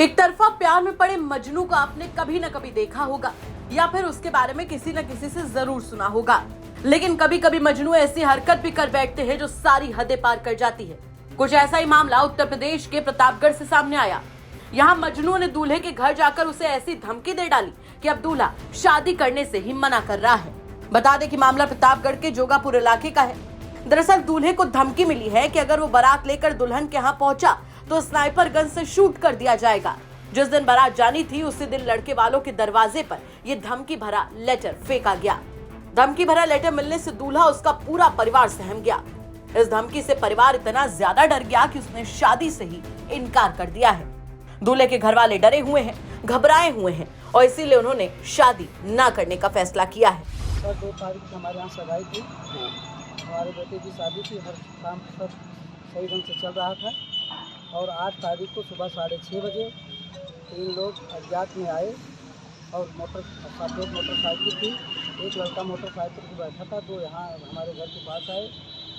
एक तरफा प्यार में पड़े मजनू को आपने कभी न कभी देखा होगा या फिर उसके बारे में किसी न किसी से जरूर सुना होगा, लेकिन कभी कभी मजनू ऐसी हरकत भी कर बैठते हैं जो सारी हदें पार कर जाती है। कुछ ऐसा ही मामला उत्तर प्रदेश के प्रतापगढ़ से सामने आया। यहाँ मजनू ने दूल्हे के घर जाकर उसे ऐसी धमकी दे डाली कि अब दूल्हा शादी करने से ही मना कर रहा है। बता दें कि मामला प्रतापगढ़ के जोगापुर इलाके का है। दरअसल दूल्हे को धमकी मिली है कि अगर वो बारात लेकर दुल्हन के यहाँ पहुंचा तो स्नाइपर गन से शूट कर दिया जाएगा। जिस दिन बारात जानी थी उसी दिन लड़के वालों के दरवाजे पर ये धमकी भरा लेटर फेंका गया। धमकी भरा लेटर मिलने से दूल्हा उसका पूरा परिवार सहम गया। इस धमकी से परिवार इतना ज्यादा डर गया कि उसने शादी से ही इनकार कर दिया है। दूल्हे के घर वाले डरे हुए हैं, घबराए हुए हैं और इसीलिए उन्होंने शादी न करने का फैसला किया है। 2 तारीख हमारे यहाँ सगाई थी, हमारे बेटे की शादी थी, हर काम सब सही ढंग से चल रहा था। और 8 तारीख को सुबह 6:30 बजे 3 लोग अज्ञात में आए और मोटरसाइकिल थी। एक लड़का मोटरसाइकिल पर बैठा था, तो यहाँ हमारे घर के पास आए,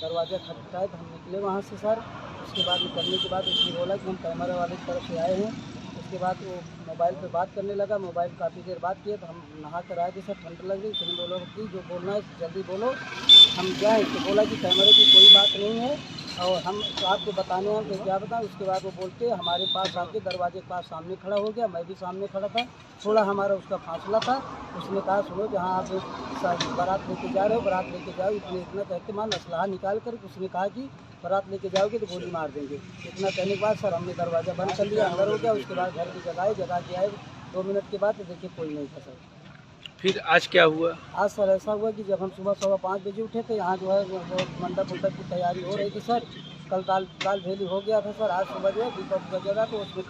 दरवाज़ा खटखटाए तो हम निकले वहाँ से सर। उसके बाद निकलने के बाद उसने बोला कि हम कैमरे वाले की तरफ से आए हैं। उसके बाद वो मोबाइल पे बात करने लगा। मोबाइल काफ़ी देर बात किए तो हम नहा कर आए थे सर, ठंड लग रही। फिर हम बोला कि जो बोलना है जल्दी बोलो, हम जाएँ। तो बोला कि कैमरे की कोई बात नहीं है और हम तो आपको बताने हैं तो क्या बताएं। उसके बाद वो बोलते हमारे पास आके दरवाजे के पास सामने खड़ा हो गया। मैं भी सामने खड़ा था, थोड़ा हमारा उसका फासला था। उसने कहा सुनो जहाँ आप बारात लेके जा रहे हो, बारात लेके जाओ। इतना कहते मान असलाहा निकाल कर उसने कहा कि बारात लेके जाओगे तो गोली मार देंगे। इतना कहने के बाद सर हमने दरवाज़ा बंद कर लिया, अंदर हो गया। उसके बाद घर की जगह के आए 2 मिनट के बाद तो देखिए कोई नहीं था सर। फिर आज क्या हुआ? आज सर ऐसा हुआ कि जब हम सुबह 5:15 बजे उठे थे, यहाँ जो है वो मंडप की तैयारी हो रही थी सर। कल दाल भेली हो गया था सर। आज सुबह जो है दीपक वगैरह तो उसमें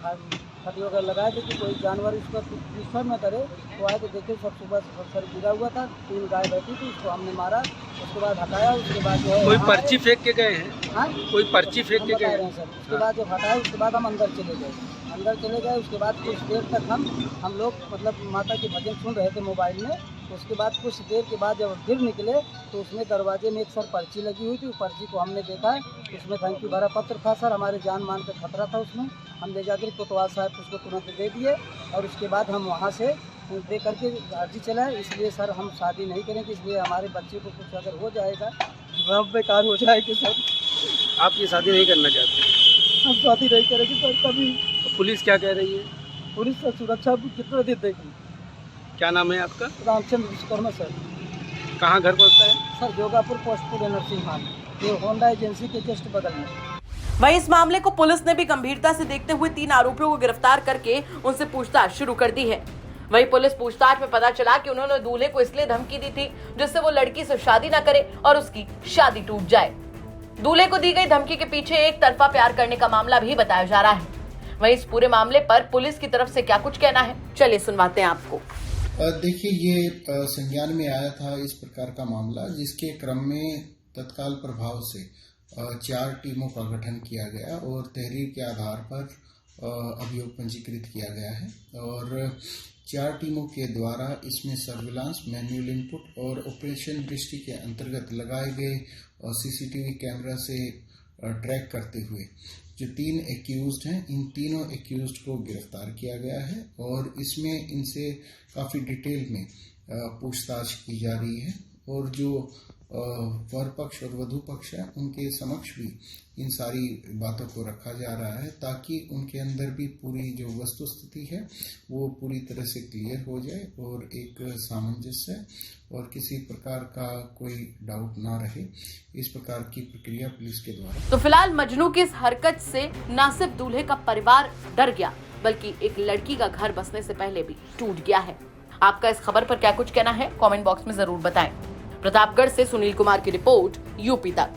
खटी वगैरह लगाए थे कि कोई जानवर इसका डिस्टर्ब न करे। तो आए तो देखे सब सुबह सर गिरा हुआ था, 3 गाय बैठी थी, उसको हमने मारा। उसके बाद हटाया। उसके बाद जो है कोई पर्ची फेंक के गए हैं? हाँ, कोई पर्ची फेंक के गए हैं सर। उसके बाद जब हटाया उसके बाद हम अंदर चले गए। उसके बाद कुछ देर तक हम लोग मतलब माता के भजन सुन रहे थे मोबाइल में। उसके बाद कुछ देर के बाद जब फिर निकले तो उसमें दरवाजे में एक सर पर्ची लगी हुई थी। पर्ची को हमने देखा, उसमें धमकी भरा पत्र था सर। हमारे जान मान का खतरा था उसमें। हम ले जाकर कोतवाल साहब को उसको तुरंत दे दिए और उसके बाद हम वहाँ से दे करके अर्जी चलाए। इसलिए सर हम शादी नहीं करेंगे, इसलिए हमारे बच्चे को कुछ अगर हो जाएगा रब बेकार हो जाएगी सर। आप ये शादी नहीं करना चाहते? हम शादी नहीं करेंगे सर कभी। तो पुलिस क्या कह रही है? पुलिस सर सुरक्षा कितना देर देगी। क्या नाम है आपका? रामचंद्र विश्वकर्मा सर। कहाँ घर पड़ता है? सर जोगापुर पोस्टपुर नर्सिंग होम, ये होंडा एजेंसी के जस्ट बगल में। वहीं इस मामले को पुलिस ने भी गंभीरता से देखते हुए 3 आरोपियों को गिरफ्तार करके उनसे पूछताछ शुरू कर दी है। वहीं पुलिस पूछताछ में पता चला कि उन्होंने दूल्हे को इसलिए धमकी दी थी जिससे वो लड़की से शादी न करे और उसकी शादी टूट जाए। दूल्हे को दी गई धमकी के पीछे एक तरफा प्यार करने का मामला भी बताया जा रहा है। वहीं इस पूरे मामले पर पुलिस की तरफ से क्या कुछ कहना है, चलिए सुनवाते हैं आपको। देखिए ये संज्ञान में आया था इस प्रकार का मामला, जिसके क्रम में तत्काल प्रभाव से 4 टीमों का गठन किया गया और तहरीर के आधार पर अभियोग पंजीकृत किया गया है। और 4 टीमों के द्वारा इसमें सर्विलांस, मैनुअल इनपुट और ऑपरेशन दृष्टि के अंतर्गत लगाए गए सीसीटीवी कैमरा से ट्रैक करते हुए जो 3 एक्यूज्ड हैं, इन तीनों एक्यूज्ड को गिरफ्तार किया गया है और इसमें इनसे काफ़ी डिटेल में पूछताछ की जा रही है। और जो वर पक्ष और वधू पक्ष है उनके समक्ष भी इन सारी बातों को रखा जा रहा है ताकि उनके अंदर भी पूरी जो वस्तु स्थिति है वो पूरी तरह से क्लियर हो जाए और एक सामंजस्य और किसी प्रकार का कोई डाउट ना रहे, इस प्रकार की प्रक्रिया पुलिस के द्वारा। तो फिलहाल मजनू की इस हरकत से न सिर्फ दूल्हे का परिवार डर गया बल्कि एक लड़की का घर बसने से पहले भी टूट गया है। आपका इस खबर पर क्या कुछ कहना है, कमेंट बॉक्स में जरूर बताएं। प्रतापगढ़ से सुनील कुमार की रिपोर्ट, यूपी तक।